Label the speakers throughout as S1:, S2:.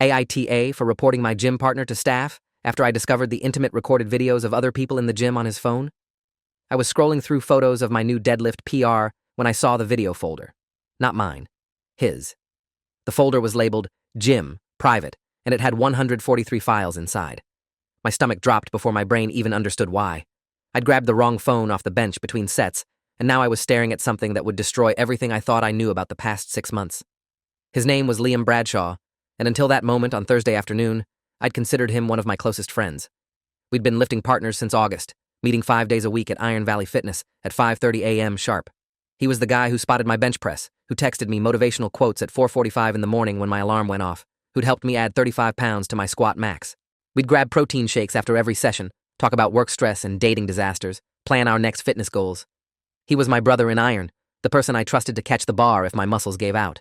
S1: AITA for reporting my gym partner to staff after I discovered the intimate recorded videos of other people in the gym on his phone? I was scrolling through photos of my new deadlift PR when I saw the video folder. Not mine. His. The folder was labeled Gym, Private, and it had 143 files inside. My stomach dropped before my brain even understood why. I'd grabbed the wrong phone off the bench between sets, and now I was staring at something that would destroy everything I thought I knew about the past 6 months. His name was Liam Bradshaw, and until that moment on Thursday afternoon, I'd considered him one of my closest friends. We'd been lifting partners since August, meeting 5 days a week at Iron Valley Fitness at 5:30 a.m. sharp. He was the guy who spotted my bench press, who texted me motivational quotes at 4:45 in the morning when my alarm went off, who'd helped me add 35 pounds to my squat max. We'd grab protein shakes after every session, talk about work stress and dating disasters, plan our next fitness goals. He was my brother in iron, the person I trusted to catch the bar if my muscles gave out.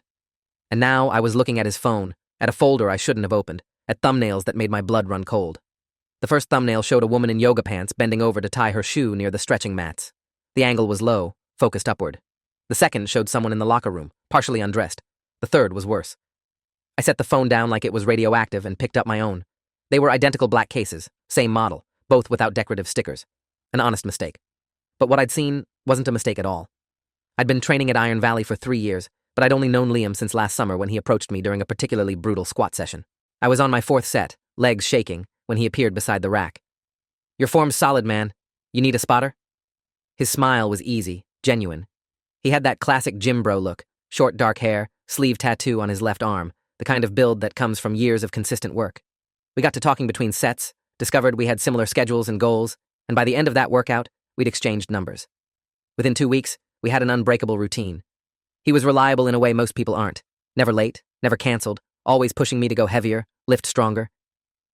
S1: And now I was looking at his phone, at a folder I shouldn't have opened, at thumbnails that made my blood run cold. The first thumbnail showed a woman in yoga pants bending over to tie her shoe near the stretching mats. The angle was low, focused upward. The second showed someone in the locker room, partially undressed. The third was worse. I set the phone down like it was radioactive and picked up my own. They were identical black cases, same model, both without decorative stickers. An honest mistake. But what I'd seen wasn't a mistake at all. I'd been training at Iron Valley for 3 years, but I'd only known Liam since last summer when he approached me during a particularly brutal squat session. I was on my 4th set, legs shaking, when he appeared beside the rack. "Your form's solid, man. You need a spotter?" His smile was easy, genuine. He had that classic gym bro look, short dark hair, sleeve tattoo on his left arm, the kind of build that comes from years of consistent work. We got to talking between sets, discovered we had similar schedules and goals, and by the end of that workout, we'd exchanged numbers. Within 2 weeks, we had an unbreakable routine. He was reliable in a way most people aren't. Never late, never canceled, always pushing me to go heavier, lift stronger.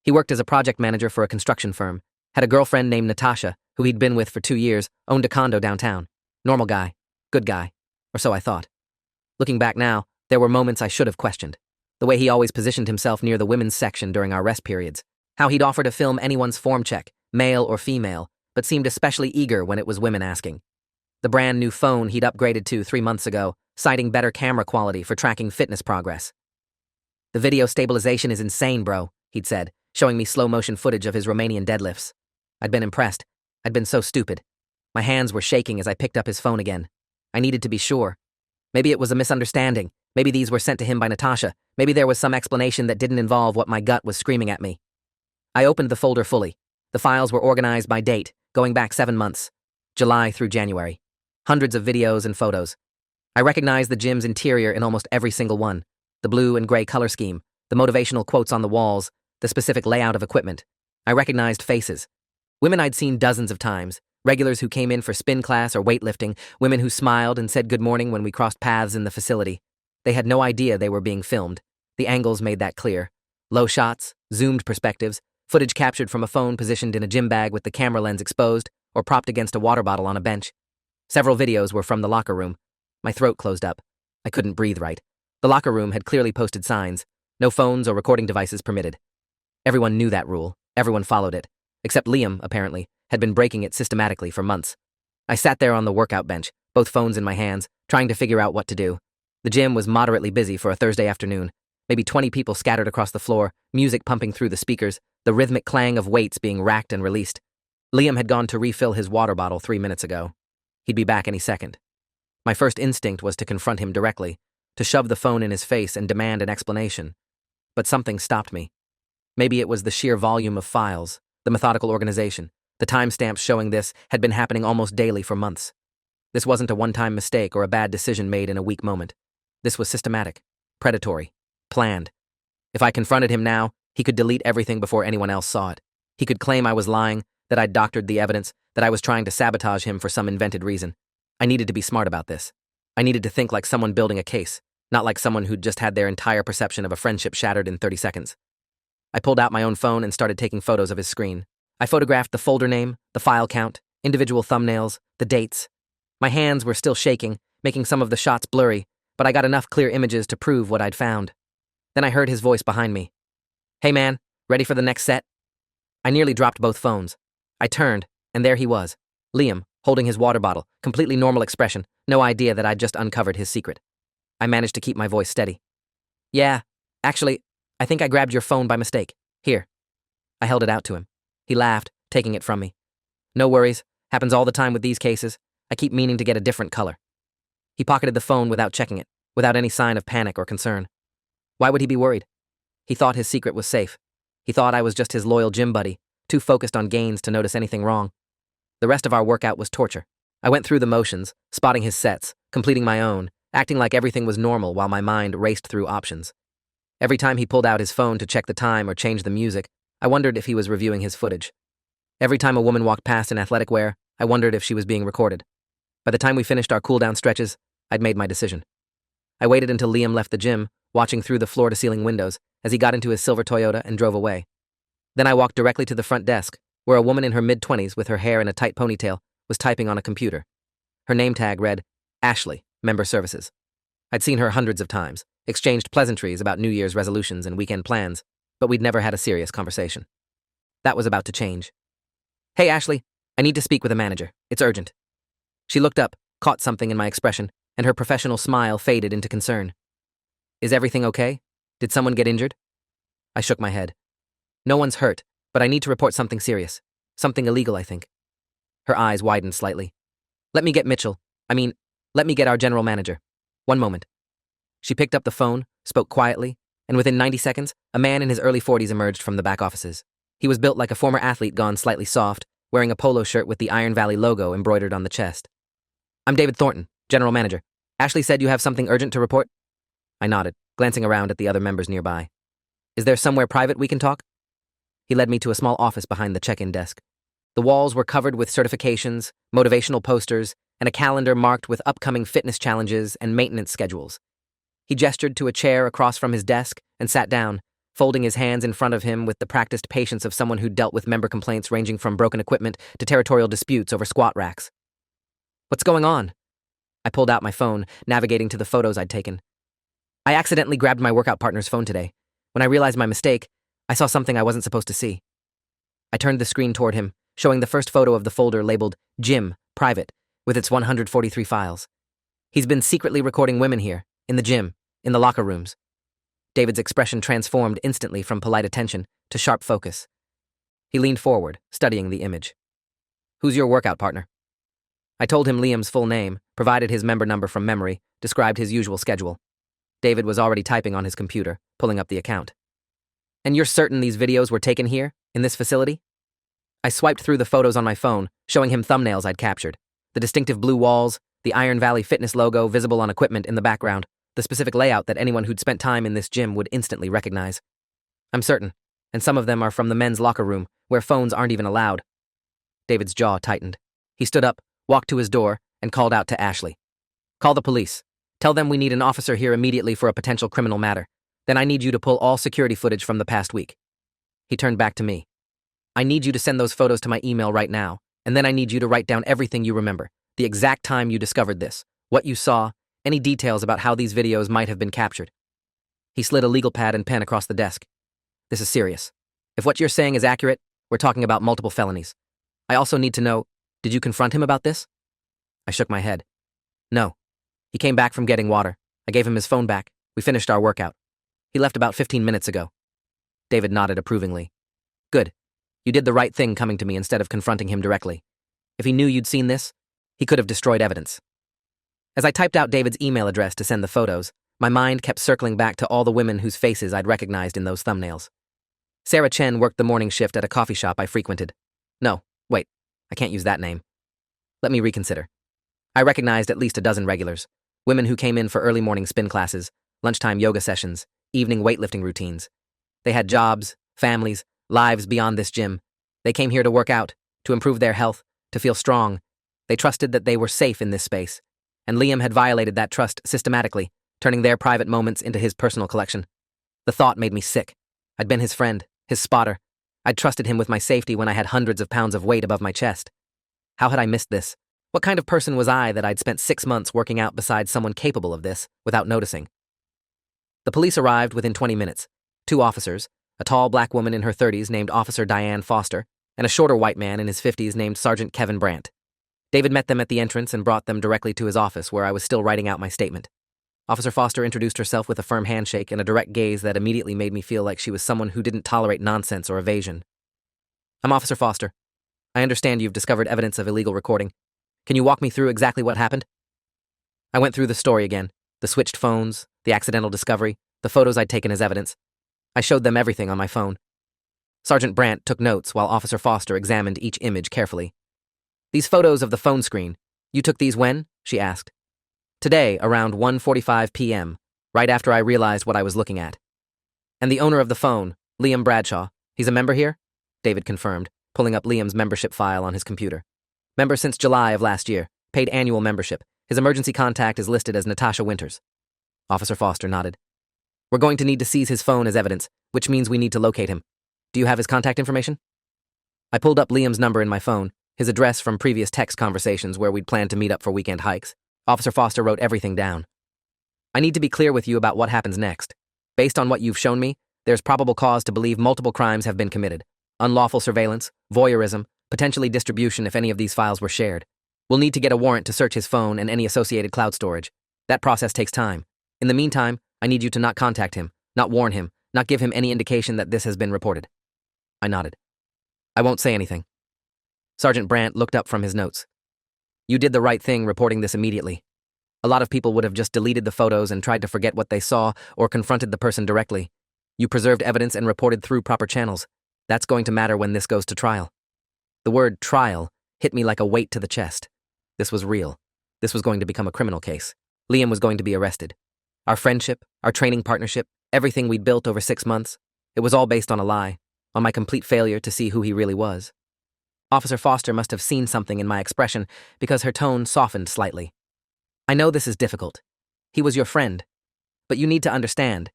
S1: He worked as a project manager for a construction firm, had a girlfriend named Natasha, who he'd been with for 2 years, owned a condo downtown. Normal guy, good guy, or so I thought. Looking back now, there were moments I should have questioned. The way he always positioned himself near the women's section during our rest periods. How he'd offer to film anyone's form check, male or female, but seemed especially eager when it was women asking. The brand new phone he'd upgraded to 3 months ago, citing better camera quality for tracking fitness progress. "The video stabilization is insane, bro," he'd said, showing me slow-motion footage of his Romanian deadlifts. I'd been impressed. I'd been so stupid. My hands were shaking as I picked up his phone again. I needed to be sure. Maybe it was a misunderstanding. Maybe these were sent to him by Natasha. Maybe there was some explanation that didn't involve what my gut was screaming at me. I opened the folder fully. The files were organized by date, going back 7 months. July through January. Hundreds of videos and photos. I recognized the gym's interior in almost every single one. The blue and gray color scheme, the motivational quotes on the walls, the specific layout of equipment. I recognized faces. Women I'd seen dozens of times, regulars who came in for spin class or weightlifting, women who smiled and said good morning when we crossed paths in the facility. They had no idea they were being filmed. The angles made that clear. Low shots, zoomed perspectives, footage captured from a phone positioned in a gym bag with the camera lens exposed or propped against a water bottle on a bench. Several videos were from the locker room. My throat closed up. I couldn't breathe right. The locker room had clearly posted signs. No phones or recording devices permitted. Everyone knew that rule. Everyone followed it. Except Liam, apparently, had been breaking it systematically for months. I sat there on the workout bench, both phones in my hands, trying to figure out what to do. The gym was moderately busy for a Thursday afternoon. Maybe 20 people scattered across the floor, music pumping through the speakers, the rhythmic clang of weights being racked and released. Liam had gone to refill his water bottle 3 minutes ago. He'd be back any second. My first instinct was to confront him directly, to shove the phone in his face and demand an explanation. But something stopped me. Maybe it was the sheer volume of files, the methodical organization. The timestamps showing this had been happening almost daily for months. This wasn't a one-time mistake or a bad decision made in a weak moment. This was systematic, predatory, planned. If I confronted him now, he could delete everything before anyone else saw it. He could claim I was lying, that I'd doctored the evidence, that I was trying to sabotage him for some invented reason. I needed to be smart about this. I needed to think like someone building a case, not like someone who'd just had their entire perception of a friendship shattered in 30 seconds. I pulled out my own phone and started taking photos of his screen. I photographed the folder name, the file count, individual thumbnails, the dates. My hands were still shaking, making some of the shots blurry, but I got enough clear images to prove what I'd found. Then I heard his voice behind me. "Hey man, ready for the next set?" I nearly dropped both phones. I turned, and there he was, Liam, holding his water bottle, completely normal expression, no idea that I'd just uncovered his secret. I managed to keep my voice steady. "Yeah, actually, I think I grabbed your phone by mistake. Here. I held it out to him. He laughed, taking it from me. No worries. Happens all the time with these cases. I keep meaning to get a different color. He pocketed the phone without checking it, without any sign of panic or concern. Why would he be worried? He thought his secret was safe. He thought I was just his loyal gym buddy, too focused on gains to notice anything wrong. The rest of our workout was torture. I went through the motions, spotting his sets, completing my own, acting like everything was normal while my mind raced through options. Every time he pulled out his phone to check the time or change the music, I wondered if he was reviewing his footage. Every time a woman walked past in athletic wear, I wondered if she was being recorded. By the time we finished our cool-down stretches, I'd made my decision. I waited until Liam left the gym, watching through the floor-to-ceiling windows as he got into his silver Toyota and drove away. Then I walked directly to the front desk, where a woman in her mid-20s with her hair in a tight ponytail was typing on a computer. Her name tag read, Ashley, Member Services. I'd seen her hundreds of times, exchanged pleasantries about New Year's resolutions and weekend plans, but we'd never had a serious conversation. That was about to change. Hey, Ashley, I need to speak with a manager. It's urgent. She looked up, caught something in my expression, and her professional smile faded into concern. Is everything okay? Did someone get injured? I shook my head. No one's hurt, but I need to report something serious. Something illegal, I think. Her eyes widened slightly. Let me get our general manager. One moment. She picked up the phone, spoke quietly, and within 90 seconds, a man in his early 40s emerged from the back offices. He was built like a former athlete gone slightly soft, wearing a polo shirt with the Iron Valley logo embroidered on the chest. I'm David Thornton, general manager. Ashley said you have something urgent to report? I nodded, glancing around at the other members nearby. Is there somewhere private we can talk? He led me to a small office behind the check-in desk. The walls were covered with certifications, motivational posters, and a calendar marked with upcoming fitness challenges and maintenance schedules. He gestured to a chair across from his desk and sat down, folding his hands in front of him with the practiced patience of someone who dealt with member complaints ranging from broken equipment to territorial disputes over squat racks. What's going on? I pulled out my phone, navigating to the photos I'd taken. I accidentally grabbed my workout partner's phone today. When I realized my mistake, I saw something I wasn't supposed to see. I turned the screen toward him, showing the first photo of the folder labeled Gym, Private, with its 143 files. He's been secretly recording women here, in the gym, in the locker rooms. David's expression transformed instantly from polite attention to sharp focus. He leaned forward, studying the image. Who's your workout partner? I told him Liam's full name, provided his member number from memory, described his usual schedule. David was already typing on his computer, pulling up the account. And you're certain these videos were taken here, in this facility? I swiped through the photos on my phone, showing him thumbnails I'd captured. The distinctive blue walls, the Iron Valley Fitness logo visible on equipment in the background, the specific layout that anyone who'd spent time in this gym would instantly recognize. I'm certain, and some of them are from the men's locker room, where phones aren't even allowed. David's jaw tightened. He stood up, walked to his door, and called out to Ashley. Call the police. Tell them we need an officer here immediately for a potential criminal matter. Then I need you to pull all security footage from the past week. He turned back to me. I need you to send those photos to my email right now, and then I need you to write down everything you remember, the exact time you discovered this, what you saw, any details about how these videos might have been captured. He slid a legal pad and pen across the desk. This is serious. If what you're saying is accurate, we're talking about multiple felonies. I also need to know, did you confront him about this? I shook my head. No. He came back from getting water. I gave him his phone back. We finished our workout. He left about 15 minutes ago. David nodded approvingly. Good. You did the right thing coming to me instead of confronting him directly. If he knew you'd seen this, he could have destroyed evidence. As I typed out David's email address to send the photos, my mind kept circling back to all the women whose faces I'd recognized in those thumbnails. Sarah Chen worked the morning shift at a coffee shop I frequented. No, wait, I can't use that name. Let me reconsider. I recognized at least a dozen regulars, women who came in for early morning spin classes, lunchtime yoga sessions, evening weightlifting routines. They had jobs, families, lives beyond this gym. They came here to work out, to improve their health, to feel strong. They trusted that they were safe in this space, and Liam had violated that trust systematically, turning their private moments into his personal collection. The thought made me sick. I'd been his friend, his spotter. I'd trusted him with my safety when I had hundreds of pounds of weight above my chest. How had I missed this? What kind of person was I that I'd spent 6 months working out beside someone capable of this without noticing? The police arrived within 20 minutes. 2 officers, a tall black woman in her 30s named Officer Diane Foster, and a shorter white man in his 50s named Sergeant Kevin Brandt. David met them at the entrance and brought them directly to his office where I was still writing out my statement. Officer Foster introduced herself with a firm handshake and a direct gaze that immediately made me feel like she was someone who didn't tolerate nonsense or evasion. I'm Officer Foster. I understand you've discovered evidence of illegal recording. Can you walk me through exactly what happened? I went through the story again, the switched phones, the accidental discovery, the photos I'd taken as evidence. I showed them everything on my phone. Sergeant Brandt took notes while Officer Foster examined each image carefully. These photos of the phone screen, you took these when? She asked. Today, around 1:45 p.m., right after I realized what I was looking at. And the owner of the phone, Liam Bradshaw, he's a member here? David confirmed, pulling up Liam's membership file on his computer. Member since July of last year, paid annual membership. His emergency contact is listed as Natasha Winters. Officer Foster nodded. We're going to need to seize his phone as evidence, which means we need to locate him. Do you have his contact information? I pulled up Liam's number in my phone, his address from previous text conversations where we'd planned to meet up for weekend hikes. Officer Foster wrote everything down. I need to be clear with you about what happens next. Based on what you've shown me, there's probable cause to believe multiple crimes have been committed. Unlawful surveillance, voyeurism, potentially distribution if any of these files were shared. We'll need to get a warrant to search his phone and any associated cloud storage. That process takes time. In the meantime, I need you to not contact him, not warn him, not give him any indication that this has been reported. I nodded. I won't say anything. Sergeant Brandt looked up from his notes. You did the right thing reporting this immediately. A lot of people would have just deleted the photos and tried to forget what they saw or confronted the person directly. You preserved evidence and reported through proper channels. That's going to matter when this goes to trial. The word trial hit me like a weight to the chest. This was real. This was going to become a criminal case. Liam was going to be arrested. Our friendship, our training partnership, everything we'd built over 6 months, it was all based on a lie, on my complete failure to see who he really was. Officer Foster must have seen something in my expression because her tone softened slightly. I know this is difficult. He was your friend. But you need to understand,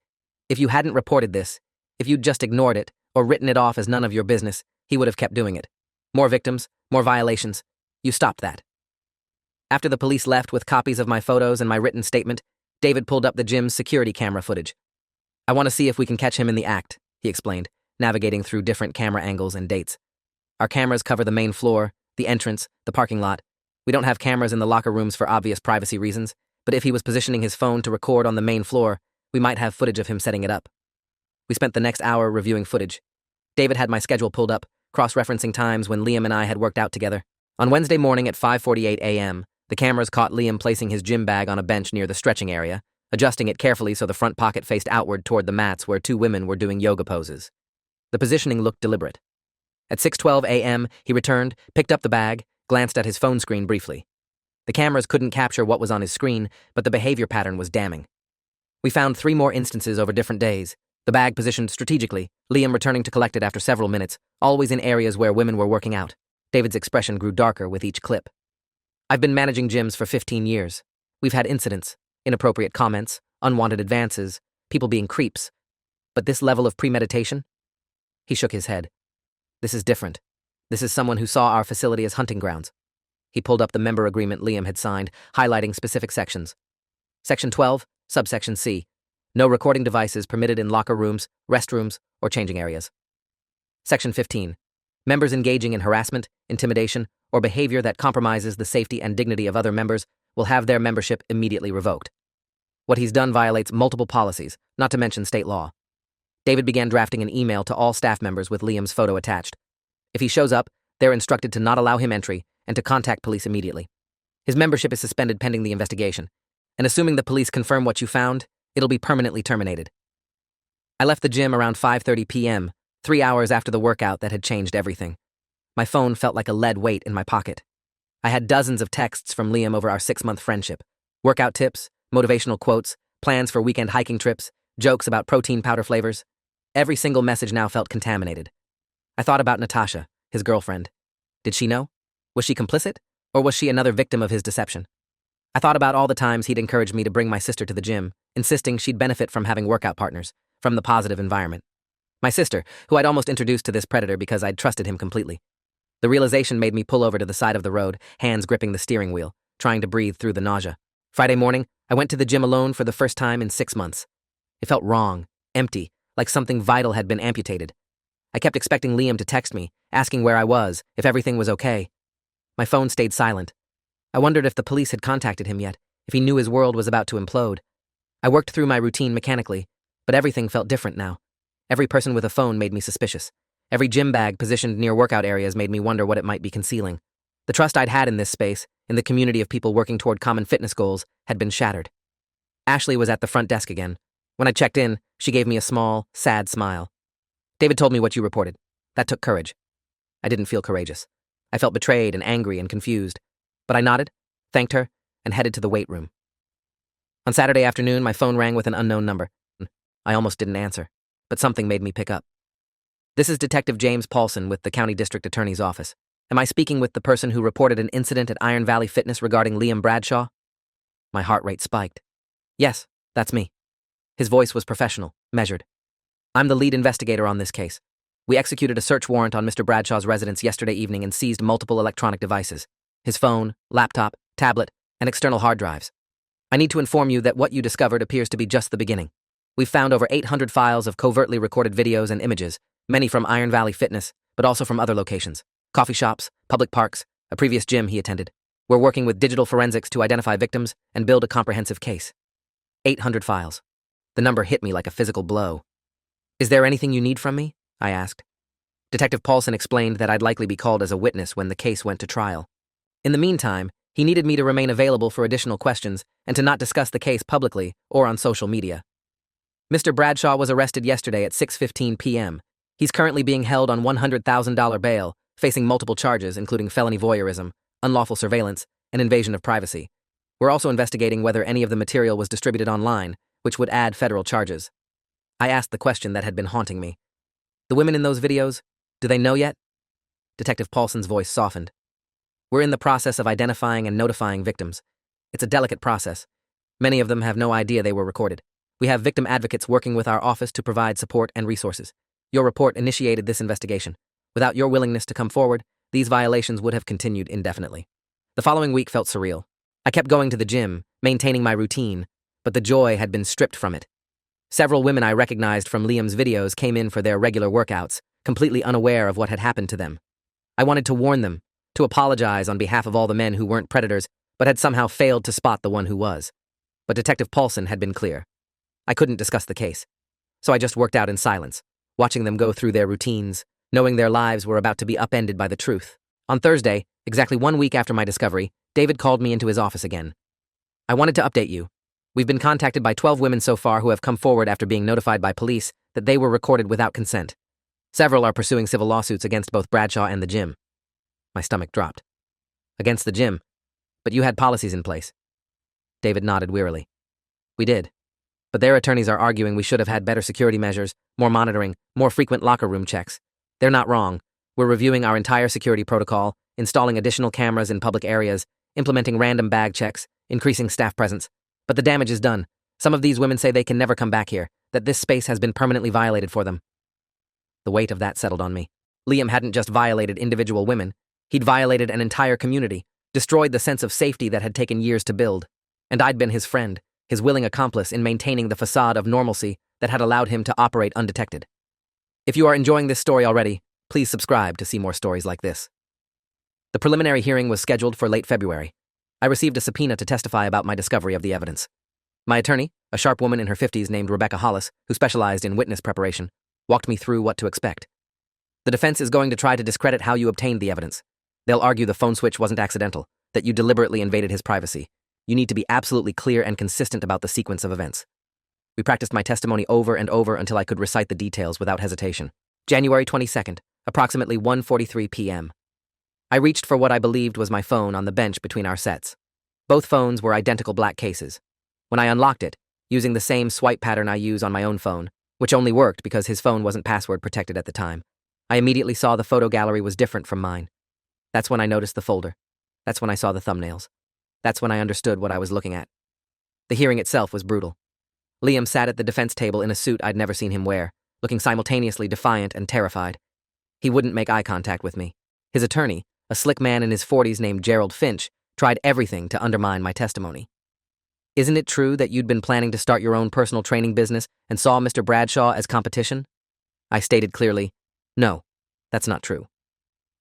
S1: if you hadn't reported this, if you'd just ignored it or written it off as none of your business, he would have kept doing it. More victims, more violations. You stopped that. After the police left with copies of my photos and my written statement, David pulled up the gym's security camera footage. I want to see if we can catch him in the act, he explained, navigating through different camera angles and dates. Our cameras cover the main floor, the entrance, the parking lot. We don't have cameras in the locker rooms for obvious privacy reasons, but if he was positioning his phone to record on the main floor, we might have footage of him setting it up. We spent the next hour reviewing footage. David had my schedule pulled up, cross-referencing times when Liam and I had worked out together. On Wednesday morning at 5:48 a.m., the cameras caught Liam placing his gym bag on a bench near the stretching area, adjusting it carefully so the front pocket faced outward toward the mats where 2 women were doing yoga poses. The positioning looked deliberate. At 6:12 a.m., he returned, picked up the bag, glanced at his phone screen briefly. The cameras couldn't capture what was on his screen, but the behavior pattern was damning. We found 3 more instances over different days. The bag positioned strategically, Liam returning to collect it after several minutes, always in areas where women were working out. David's expression grew darker with each clip. I've been managing gyms for 15 years. We've had incidents, inappropriate comments, unwanted advances, people being creeps. But this level of premeditation? He shook his head. This is different. This is someone who saw our facility as hunting grounds. He pulled up the member agreement Liam had signed, highlighting specific sections. Section 12, subsection C. No recording devices permitted in locker rooms, restrooms, or changing areas. Section 15. Members engaging in harassment, intimidation, or behavior that compromises the safety and dignity of other members will have their membership immediately revoked. What he's done violates multiple policies, not to mention state law. David began drafting an email to all staff members with Liam's photo attached. If he shows up, they're instructed to not allow him entry and to contact police immediately. His membership is suspended pending the investigation, and assuming the police confirm what you found, it'll be permanently terminated. I left the gym around 5:30 p.m., 3 hours after the workout that had changed everything. My phone felt like a lead weight in my pocket. I had dozens of texts from Liam over our 6-month friendship. Workout tips, motivational quotes, plans for weekend hiking trips, jokes about protein powder flavors. Every single message now felt contaminated. I thought about Natasha, his girlfriend. Did she know? Was she complicit? Or was she another victim of his deception? I thought about all the times he'd encouraged me to bring my sister to the gym, insisting she'd benefit from having workout partners, from the positive environment. My sister, who I'd almost introduced to this predator because I'd trusted him completely. The realization made me pull over to the side of the road, hands gripping the steering wheel, trying to breathe through the nausea. Friday morning, I went to the gym alone for the first time in 6 months. It felt wrong, empty, like something vital had been amputated. I kept expecting Liam to text me, asking where I was, if everything was okay. My phone stayed silent. I wondered if the police had contacted him yet, if he knew his world was about to implode. I worked through my routine mechanically, but everything felt different now. Every person with a phone made me suspicious. Every gym bag positioned near workout areas made me wonder what it might be concealing. The trust I'd had in this space, in the community of people working toward common fitness goals, had been shattered. Ashley was at the front desk again. When I checked in, she gave me a small, sad smile. "David told me what you reported. That took courage." I didn't feel courageous. I felt betrayed and angry and confused. But I nodded, thanked her, and headed to the weight room. On Saturday afternoon, my phone rang with an unknown number. I almost didn't answer, but something made me pick up. "This is Detective James Paulson with the County District Attorney's Office. Am I speaking with the person who reported an incident at Iron Valley Fitness regarding Liam Bradshaw?" My heart rate spiked. "Yes, that's me." His voice was professional, measured. "I'm the lead investigator on this case. We executed a search warrant on Mr. Bradshaw's residence yesterday evening and seized multiple electronic devices: his phone, laptop, tablet, and external hard drives. I need to inform you that what you discovered appears to be just the beginning. We've found over 800 files of covertly recorded videos and images, many from Iron Valley Fitness, but also from other locations: coffee shops, public parks, a previous gym he attended. We're working with digital forensics to identify victims and build a comprehensive case." 800 files. The number hit me like a physical blow. "Is there anything you need from me?" I asked. Detective Paulson explained that I'd likely be called as a witness when the case went to trial. In the meantime, he needed me to remain available for additional questions and to not discuss the case publicly or on social media. "Mr. Bradshaw was arrested yesterday at 6:15 p.m. He's currently being held on $100,000 bail, facing multiple charges including felony voyeurism, unlawful surveillance, and invasion of privacy. We're also investigating whether any of the material was distributed online, which would add federal charges." I asked the question that had been haunting me. "The women in those videos, do they know yet?" Detective Paulson's voice softened. "We're in the process of identifying and notifying victims. It's a delicate process. Many of them have no idea they were recorded. We have victim advocates working with our office to provide support and resources. Your report initiated this investigation. Without your willingness to come forward, these violations would have continued indefinitely." The following week felt surreal. I kept going to the gym, maintaining my routine, but the joy had been stripped from it. Several women I recognized from Liam's videos came in for their regular workouts, completely unaware of what had happened to them. I wanted to warn them, to apologize on behalf of all the men who weren't predators, but had somehow failed to spot the one who was. But Detective Paulson had been clear. I couldn't discuss the case. So I just worked out in silence, watching them go through their routines, knowing their lives were about to be upended by the truth. On Thursday, exactly 1 week after my discovery, David called me into his office again. "I wanted to update you. We've been contacted by 12 women so far who have come forward after being notified by police that they were recorded without consent. Several are pursuing civil lawsuits against both Bradshaw and the gym." My stomach dropped. "Against the gym? But you had policies in place." David nodded wearily. "We did. But their attorneys are arguing we should have had better security measures, more monitoring, more frequent locker room checks. They're not wrong. We're reviewing our entire security protocol, installing additional cameras in public areas, implementing random bag checks, increasing staff presence. But the damage is done. Some of these women say they can never come back here, that this space has been permanently violated for them." The weight of that settled on me. Liam hadn't just violated individual women. He'd violated an entire community, destroyed the sense of safety that had taken years to build. And I'd been his friend, his willing accomplice in maintaining the facade of normalcy that had allowed him to operate undetected. If you are enjoying this story already, please subscribe to see more stories like this. The preliminary hearing was scheduled for late February. I received a subpoena to testify about my discovery of the evidence. My attorney, a sharp woman in her 50s named Rebecca Hollis, who specialized in witness preparation, walked me through what to expect. "The defense is going to try to discredit how you obtained the evidence. They'll argue the phone switch wasn't accidental, that you deliberately invaded his privacy. You need to be absolutely clear and consistent about the sequence of events." We practiced my testimony over and over until I could recite the details without hesitation. January 22nd, approximately 1:43 p.m. I reached for what I believed was my phone on the bench between our sets. Both phones were identical black cases. When I unlocked it, using the same swipe pattern I use on my own phone, which only worked because his phone wasn't password protected at the time, I immediately saw the photo gallery was different from mine. That's when I noticed the folder. That's when I saw the thumbnails. That's when I understood what I was looking at. The hearing itself was brutal. Liam sat at the defense table in a suit I'd never seen him wear, looking simultaneously defiant and terrified. He wouldn't make eye contact with me. His attorney, a slick man in his 40s named Gerald Finch, tried everything to undermine my testimony. "Isn't it true that you'd been planning to start your own personal training business and saw Mr. Bradshaw as competition?" I stated clearly, "No, that's not true."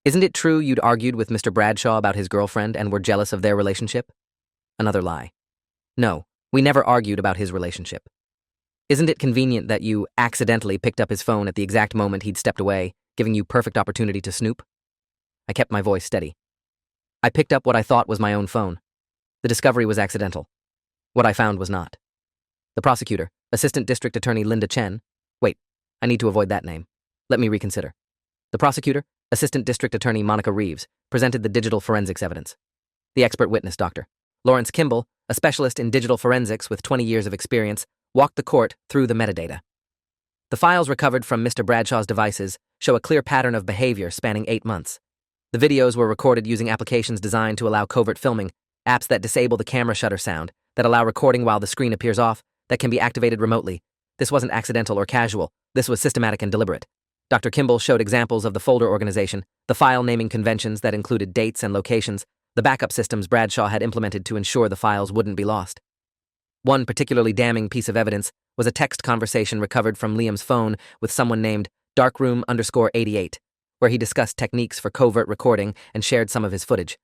S1: "Isn't it true you'd argued with Mr. Bradshaw about his girlfriend and were jealous of their relationship?" Another lie. "No, We never argued about his relationship. Isn't it convenient that you accidentally picked up his phone at the exact moment he'd stepped away, giving you perfect opportunity to snoop? I kept my voice steady. I picked up what I thought was my own phone. The discovery was accidental. What I found was not. The prosecutor, Assistant District Attorney Linda Chen. Wait, I need to avoid that name. Let me reconsider. The prosecutor, Assistant District Attorney Monica Reeves, presented the digital forensics evidence. The expert witness, Dr. Lawrence Kimball, a specialist in digital forensics with 20 years of experience, walked the court through the metadata. The files recovered from Mr. Bradshaw's devices show a clear pattern of behavior spanning 8 months. The videos were recorded using applications designed to allow covert filming, apps that disable the camera shutter sound, that allow recording while the screen appears off, that can be activated remotely. This wasn't accidental or casual. This was systematic and deliberate. Dr. Kimball showed examples of the folder organization, the file naming conventions that included dates and locations, the backup systems Bradshaw had implemented to ensure the files wouldn't be lost. One particularly damning piece of evidence was a text conversation recovered from Liam's phone with someone named Darkroom_88, where he discussed techniques for covert recording and shared some of his footage.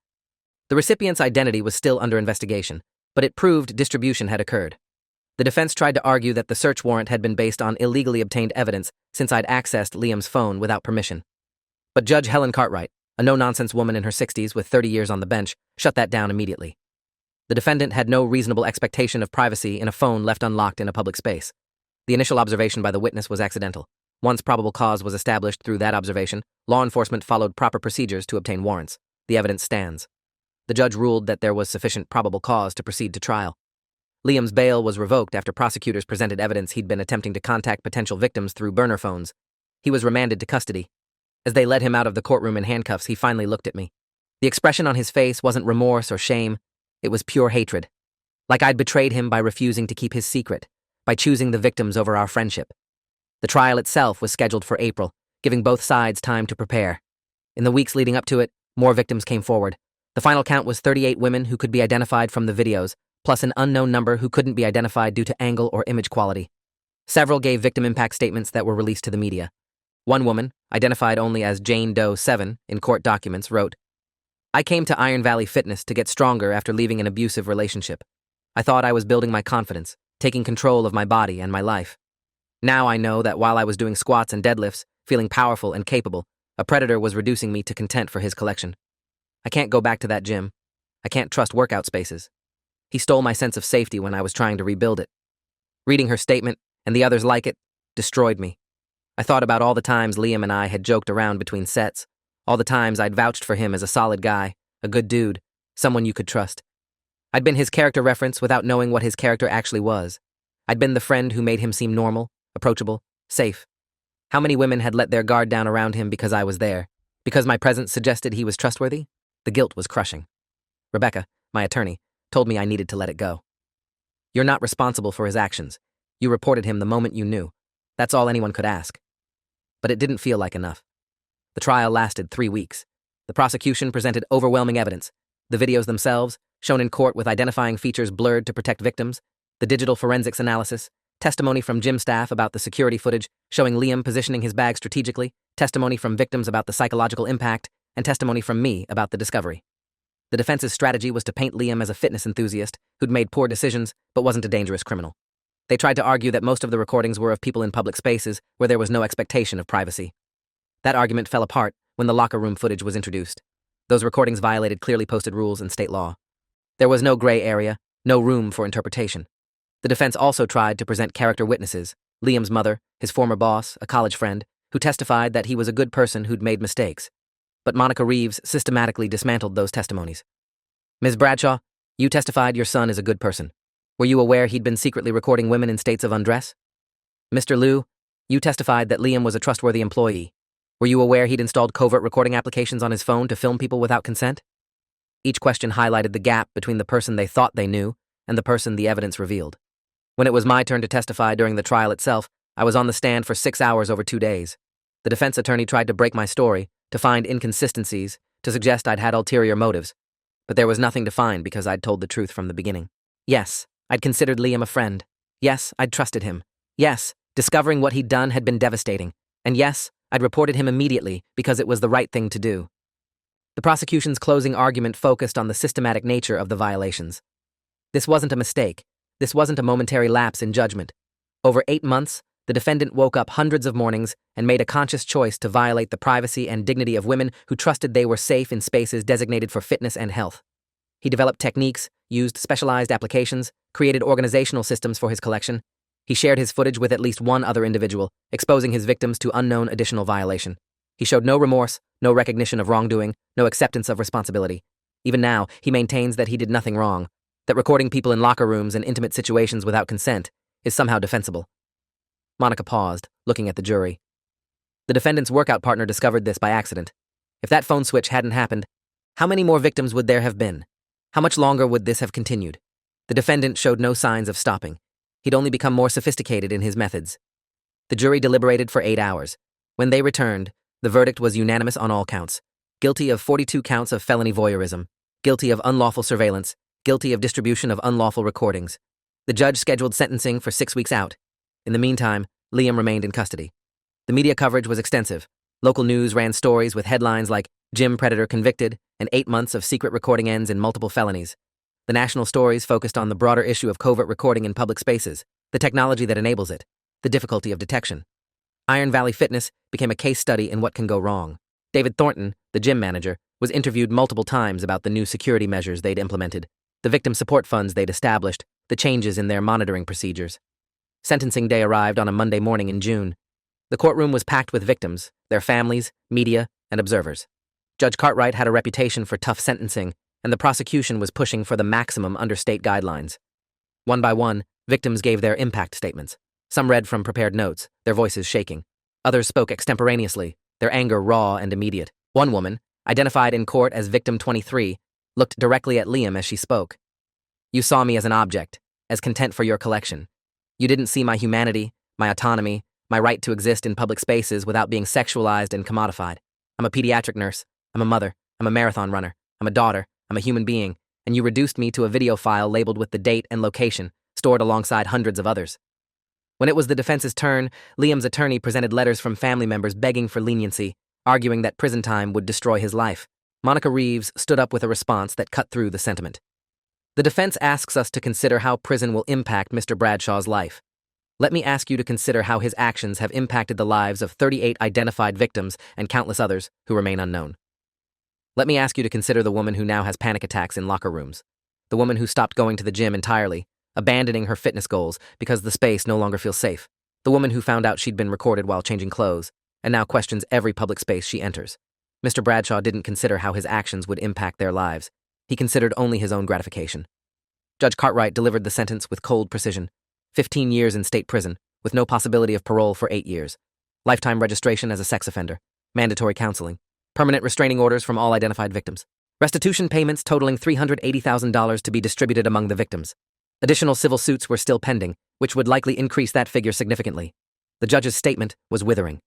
S1: The recipient's identity was still under investigation, but it proved distribution had occurred. The defense tried to argue that the search warrant had been based on illegally obtained evidence since I'd accessed Liam's phone without permission. But Judge Helen Cartwright, a no-nonsense woman in her 60s with 30 years on the bench, shut that down immediately. The defendant had no reasonable expectation of privacy in a phone left unlocked in a public space. The initial observation by the witness was accidental. Once probable cause was established through that observation, law enforcement followed proper procedures to obtain warrants. The evidence stands. The judge ruled that there was sufficient probable cause to proceed to trial. Liam's bail was revoked after prosecutors presented evidence he'd been attempting to contact potential victims through burner phones. He was remanded to custody. As they led him out of the courtroom in handcuffs, he finally looked at me. The expression on his face wasn't remorse or shame. It was pure hatred. Like I'd betrayed him by refusing to keep his secret, by choosing the victims over our friendship. The trial itself was scheduled for April, giving both sides time to prepare. In the weeks leading up to it, more victims came forward. The final count was 38 women who could be identified from the videos, plus an unknown number who couldn't be identified due to angle or image quality. Several gave victim impact statements that were released to the media. One woman, identified only as Jane Doe 7 in court documents, wrote, "I came to Iron Valley Fitness to get stronger after leaving an abusive relationship. I thought I was building my confidence, taking control of my body and my life. Now I know that while I was doing squats and deadlifts, feeling powerful and capable, a predator was reducing me to content for his collection. I can't go back to that gym. I can't trust workout spaces. He stole my sense of safety when I was trying to rebuild it." Reading her statement, and the others like it, destroyed me. I thought about all the times Liam and I had joked around between sets, all the times I'd vouched for him as a solid guy, a good dude, someone you could trust. I'd been his character reference without knowing what his character actually was. I'd been the friend who made him seem normal, approachable, safe. How many women had let their guard down around him because I was there? Because my presence suggested he was trustworthy? The guilt was crushing. Rebecca, my attorney, told me I needed to let it go. "You're not responsible for his actions. You reported him the moment you knew. That's all anyone could ask." But it didn't feel like enough. The trial lasted 3 weeks. The prosecution presented overwhelming evidence. The videos themselves, shown in court with identifying features blurred to protect victims, the digital forensics analysis, testimony from gym staff about the security footage showing Liam positioning his bag strategically, testimony from victims about the psychological impact, and testimony from me about the discovery. The defense's strategy was to paint Liam as a fitness enthusiast who'd made poor decisions but wasn't a dangerous criminal. They tried to argue that most of the recordings were of people in public spaces where there was no expectation of privacy. That argument fell apart when the locker room footage was introduced. Those recordings violated clearly posted rules and state law. There was no gray area, no room for interpretation. The defense also tried to present character witnesses, Liam's mother, his former boss, a college friend, who testified that he was a good person who'd made mistakes. But Monica Reeves systematically dismantled those testimonies. "Ms. Bradshaw, you testified your son is a good person. Were you aware he'd been secretly recording women in states of undress? Mr. Liu, you testified that Liam was a trustworthy employee. Were you aware he'd installed covert recording applications on his phone to film people without consent?" Each question highlighted the gap between the person they thought they knew and the person the evidence revealed. When it was my turn to testify during the trial itself, I was on the stand for 6 hours over 2 days. The defense attorney tried to break my story, to find inconsistencies, to suggest I'd had ulterior motives. But there was nothing to find because I'd told the truth from the beginning. Yes, I'd considered Liam a friend. Yes, I'd trusted him. Yes, discovering what he'd done had been devastating. And yes, I'd reported him immediately because it was the right thing to do. The prosecution's closing argument focused on the systematic nature of the violations. This wasn't a mistake. This wasn't a momentary lapse in judgment. Over 8 months, the defendant woke up hundreds of mornings and made a conscious choice to violate the privacy and dignity of women who trusted they were safe in spaces designated for fitness and health. He developed techniques, used specialized applications, created organizational systems for his collection. He shared his footage with at least one other individual, exposing his victims to unknown additional violation. He showed no remorse, no recognition of wrongdoing, no acceptance of responsibility. Even now, he maintains that he did nothing wrong, that recording people in locker rooms and intimate situations without consent is somehow defensible. Monica paused, looking at the jury. The defendant's workout partner discovered this by accident. If that phone switch hadn't happened, how many more victims would there have been? How much longer would this have continued? The defendant showed no signs of stopping. He'd only become more sophisticated in his methods. The jury deliberated for 8 hours. When they returned, the verdict was unanimous on all counts. Guilty of 42 counts of felony voyeurism, guilty of unlawful surveillance, guilty of distribution of unlawful recordings. The judge scheduled sentencing for 6 weeks out. In the meantime, Liam remained in custody. The media coverage was extensive. Local news ran stories with headlines like "Gym Predator Convicted" and 8 months of secret recording ends in multiple felonies. The national stories focused on the broader issue of covert recording in public spaces, the technology that enables it, the difficulty of detection. Iron Valley Fitness became a case study in what can go wrong. David Thornton, the gym manager, was interviewed multiple times about the new security measures they'd implemented, the victim support funds they'd established, the changes in their monitoring procedures. Sentencing day arrived on a Monday morning in June. The courtroom was packed with victims, their families, media, and observers. Judge Cartwright had a reputation for tough sentencing, and the prosecution was pushing for the maximum under state guidelines. One by one, victims gave their impact statements. Some read from prepared notes, their voices shaking. Others spoke extemporaneously, their anger raw and immediate. One woman, identified in court as Victim 23, looked directly at Liam as she spoke. "You saw me as an object, as content for your collection. You didn't see my humanity, my autonomy, my right to exist in public spaces without being sexualized and commodified. I'm a pediatric nurse. I'm a mother. I'm a marathon runner. I'm a daughter. I'm a human being. And you reduced me to a video file labeled with the date and location, stored alongside hundreds of others." When it was the defense's turn, Liam's attorney presented letters from family members begging for leniency, arguing that prison time would destroy his life. Monica Reeves stood up with a response that cut through the sentiment. "The defense asks us to consider how prison will impact Mr. Bradshaw's life. Let me ask you to consider how his actions have impacted the lives of 38 identified victims and countless others who remain unknown. Let me ask you to consider the woman who now has panic attacks in locker rooms, the woman who stopped going to the gym entirely, abandoning her fitness goals because the space no longer feels safe, the woman who found out she'd been recorded while changing clothes and now questions every public space she enters. Mr. Bradshaw didn't consider how his actions would impact their lives. He considered only his own gratification." Judge Cartwright delivered the sentence with cold precision. 15 years in state prison, with no possibility of parole for 8 years. Lifetime registration as a sex offender. Mandatory counseling. Permanent restraining orders from all identified victims. Restitution payments totaling $380,000 to be distributed among the victims. Additional civil suits were still pending, which would likely increase that figure significantly. The judge's statement was withering.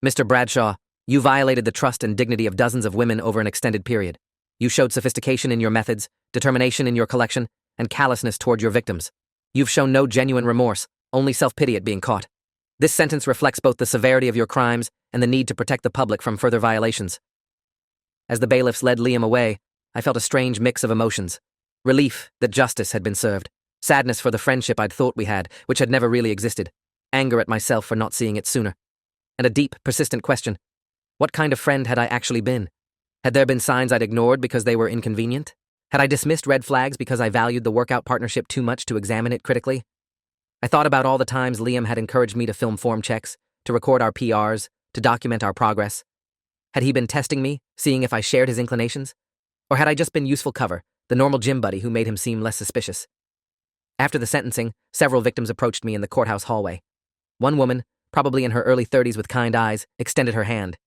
S1: "Mr. Bradshaw, you violated the trust and dignity of dozens of women over an extended period. You showed sophistication in your methods, determination in your collection, and callousness toward your victims. You've shown no genuine remorse, only self-pity at being caught. This sentence reflects both the severity of your crimes and the need to protect the public from further violations." As the bailiffs led Liam away, I felt a strange mix of emotions. Relief that justice had been served. Sadness for the friendship I'd thought we had, which had never really existed. Anger at myself for not seeing it sooner. And a deep, persistent question. What kind of friend had I actually been? Had there been signs I'd ignored because they were inconvenient? Had I dismissed red flags because I valued the workout partnership too much to examine it critically? I thought about all the times Liam had encouraged me to film form checks, to record our PRs, to document our progress. Had he been testing me, seeing if I shared his inclinations? Or had I just been useful cover, the normal gym buddy who made him seem less suspicious? After the sentencing, several victims approached me in the courthouse hallway. One woman, probably in her early 30s with kind eyes, extended her hand.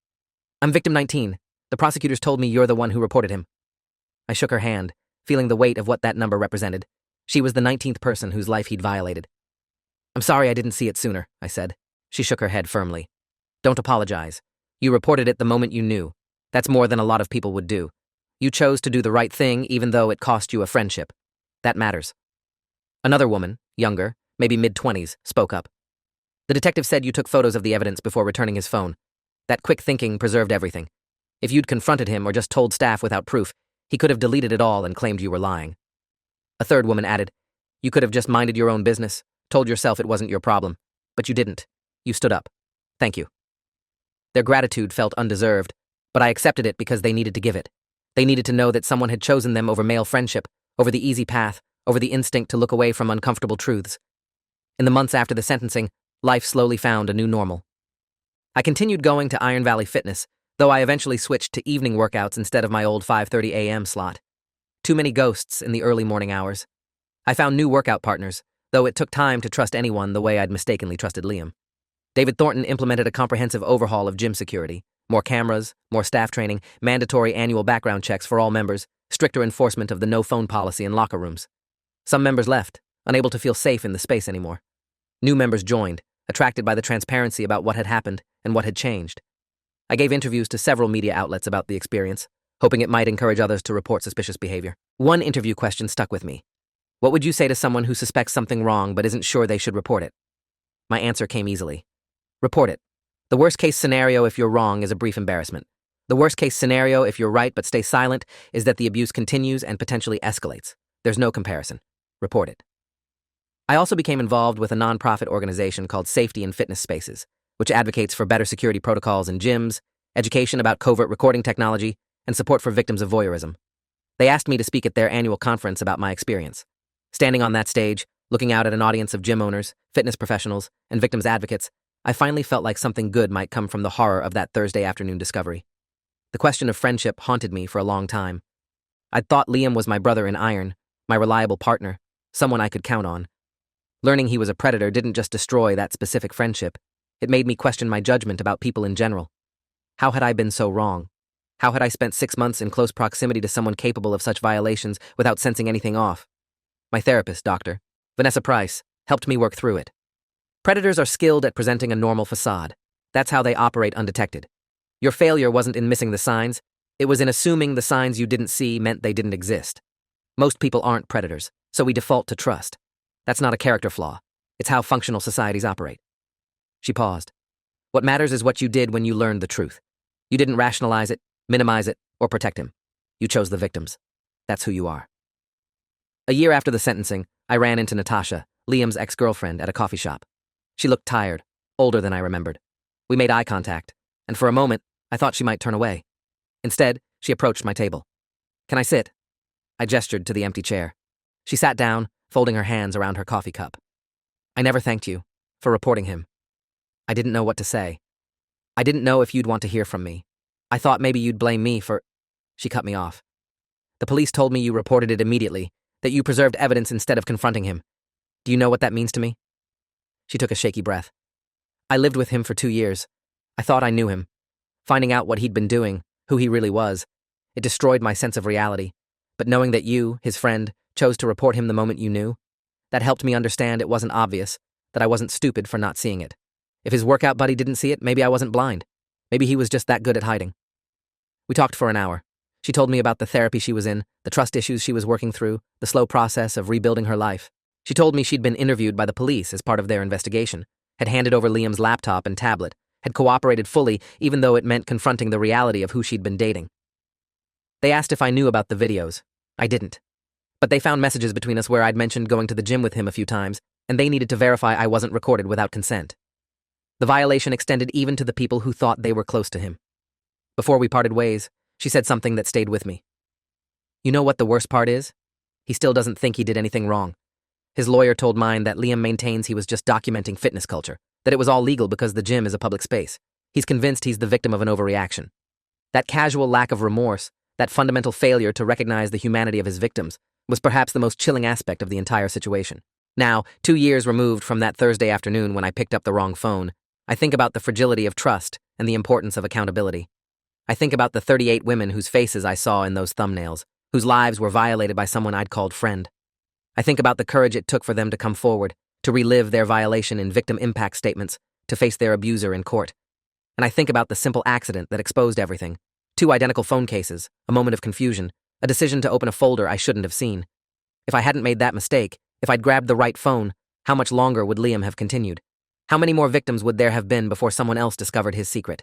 S1: "I'm victim 19. The prosecutors told me you're the one who reported him." I shook her hand, feeling the weight of what that number represented. She was the 19th person whose life he'd violated. "I'm sorry I didn't see it sooner," I said. She shook her head firmly. "Don't apologize. You reported it the moment you knew. That's more than a lot of people would do. You chose to do the right thing even though it cost you a friendship. That matters." Another woman, younger, maybe mid-20s, spoke up. "The detective said you took photos of the evidence before returning his phone. That quick thinking preserved everything. If you'd confronted him or just told staff without proof, he could have deleted it all and claimed you were lying." A third woman added, You could have just minded your own business, told yourself it wasn't your problem. But you didn't. You stood up. Thank you. Their gratitude felt undeserved, but I accepted it because they needed to give it. They needed to know that someone had chosen them over male friendship, over the easy path, over the instinct to look away from uncomfortable truths. In the months after the sentencing, life slowly found a new normal. I continued going to Iron Valley Fitness, though I eventually switched to evening workouts instead of my old 5:30 a.m. slot. Too many ghosts in the early morning hours. I found new workout partners, though it took time to trust anyone the way I'd mistakenly trusted Liam. David Thornton implemented a comprehensive overhaul of gym security. More cameras, more staff training, mandatory annual background checks for all members, stricter enforcement of the no-phone policy in locker rooms. Some members left, unable to feel safe in the space anymore. New members joined, attracted by the transparency about what had happened and what had changed. I gave interviews to several media outlets about the experience, hoping it might encourage others to report suspicious behavior. One interview question stuck with me. What would you say to someone who suspects something wrong but isn't sure they should report it? My answer came easily. Report it. The worst-case scenario if you're wrong is a brief embarrassment. The worst-case scenario if you're right but stay silent is that the abuse continues and potentially escalates. There's no comparison. Report it. I also became involved with a nonprofit organization called Safety in Fitness Spaces, which advocates for better security protocols in gyms, education about covert recording technology, and support for victims of voyeurism. They asked me to speak at their annual conference about my experience. Standing on that stage, looking out at an audience of gym owners, fitness professionals, and victims advocates, I finally felt like something good might come from the horror of that Thursday afternoon discovery. The question of friendship haunted me for a long time. I'd thought Liam was my brother in iron, my reliable partner, someone I could count on. Learning he was a predator didn't just destroy that specific friendship. It made me question my judgment about people in general. How had I been so wrong? How had I spent 6 months in close proximity to someone capable of such violations without sensing anything off? My therapist, Dr. Vanessa Price, helped me work through it. Predators are skilled at presenting a normal facade. That's how they operate undetected. Your failure wasn't in missing the signs. It was in assuming the signs you didn't see meant they didn't exist. Most people aren't predators, so we default to trust. That's not a character flaw. It's how functional societies operate. She paused. What matters is what you did when you learned the truth. You didn't rationalize it, minimize it, or protect him. You chose the victims. That's who you are. A year after the sentencing, I ran into Natasha, Liam's ex-girlfriend, at a coffee shop. She looked tired, older than I remembered. We made eye contact, and for a moment, I thought she might turn away. Instead, she approached my table. Can I sit? I gestured to the empty chair. She sat down, folding her hands around her coffee cup. I never thanked you for reporting him. I didn't know what to say. I didn't know if you'd want to hear from me. I thought maybe you'd blame me for... She cut me off. The police told me you reported it immediately, that you preserved evidence instead of confronting him. Do you know what that means to me? She took a shaky breath. I lived with him for 2 years. I thought I knew him. Finding out what he'd been doing, who he really was, it destroyed my sense of reality. But knowing that you, his friend, chose to report him the moment you knew, that helped me understand it wasn't obvious, that I wasn't stupid for not seeing it. If his workout buddy didn't see it, maybe I wasn't blind. Maybe he was just that good at hiding. We talked for an hour. She told me about the therapy she was in, the trust issues she was working through, the slow process of rebuilding her life. She told me she'd been interviewed by the police as part of their investigation, had handed over Liam's laptop and tablet, had cooperated fully even though it meant confronting the reality of who she'd been dating. They asked if I knew about the videos. I didn't. But they found messages between us where I'd mentioned going to the gym with him a few times, and they needed to verify I wasn't recorded without consent. The violation extended even to the people who thought they were close to him. Before we parted ways, she said something that stayed with me. You know what the worst part is? He still doesn't think he did anything wrong. His lawyer told mine that Liam maintains he was just documenting fitness culture, that it was all legal because the gym is a public space. He's convinced he's the victim of an overreaction. That casual lack of remorse, that fundamental failure to recognize the humanity of his victims, was perhaps the most chilling aspect of the entire situation. Now, 2 years removed from that Thursday afternoon when I picked up the wrong phone, I think about the fragility of trust and the importance of accountability. I think about the 38 women whose faces I saw in those thumbnails, whose lives were violated by someone I'd called friend. I think about the courage it took for them to come forward, to relive their violation in victim impact statements, to face their abuser in court. And I think about the simple accident that exposed everything. 2 identical phone cases, a moment of confusion, a decision to open a folder I shouldn't have seen. If I hadn't made that mistake, if I'd grabbed the right phone, how much longer would Liam have continued? How many more victims would there have been before someone else discovered his secret?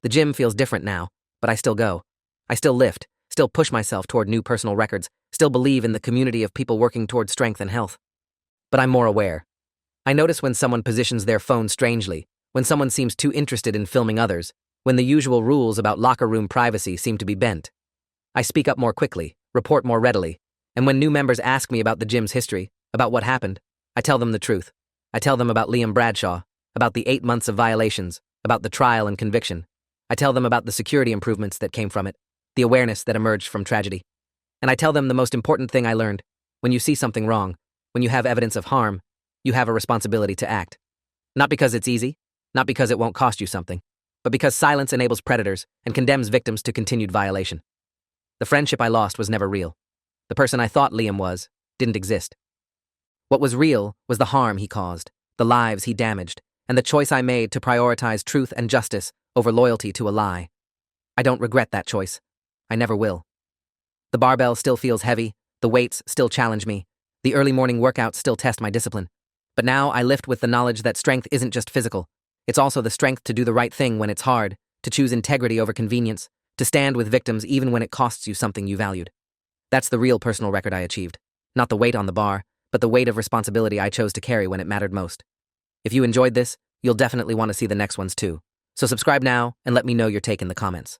S1: The gym feels different now, but I still go. I still lift, still push myself toward new personal records, still believe in the community of people working toward strength and health. But I'm more aware. I notice when someone positions their phone strangely, when someone seems too interested in filming others, when the usual rules about locker room privacy seem to be bent. I speak up more quickly, report more readily, and when new members ask me about the gym's history, about what happened, I tell them the truth. I tell them about Liam Bradshaw, about the 8 months of violations, about the trial and conviction. I tell them about the security improvements that came from it, the awareness that emerged from tragedy. And I tell them the most important thing I learned: when you see something wrong, when you have evidence of harm, you have a responsibility to act. Not because it's easy, not because it won't cost you something, but because silence enables predators and condemns victims to continued violation. The friendship I lost was never real. The person I thought Liam was didn't exist. What was real was the harm he caused, the lives he damaged, and the choice I made to prioritize truth and justice over loyalty to a lie. I don't regret that choice. I never will. The barbell still feels heavy, the weights still challenge me, the early morning workouts still test my discipline. But now I lift with the knowledge that strength isn't just physical. It's also the strength to do the right thing when it's hard, to choose integrity over convenience, to stand with victims even when it costs you something you valued. That's the real personal record I achieved. Not the weight on the bar, but the weight of responsibility I chose to carry when it mattered most. If you enjoyed this, you'll definitely want to see the next ones too. So subscribe now and let me know your take in the comments.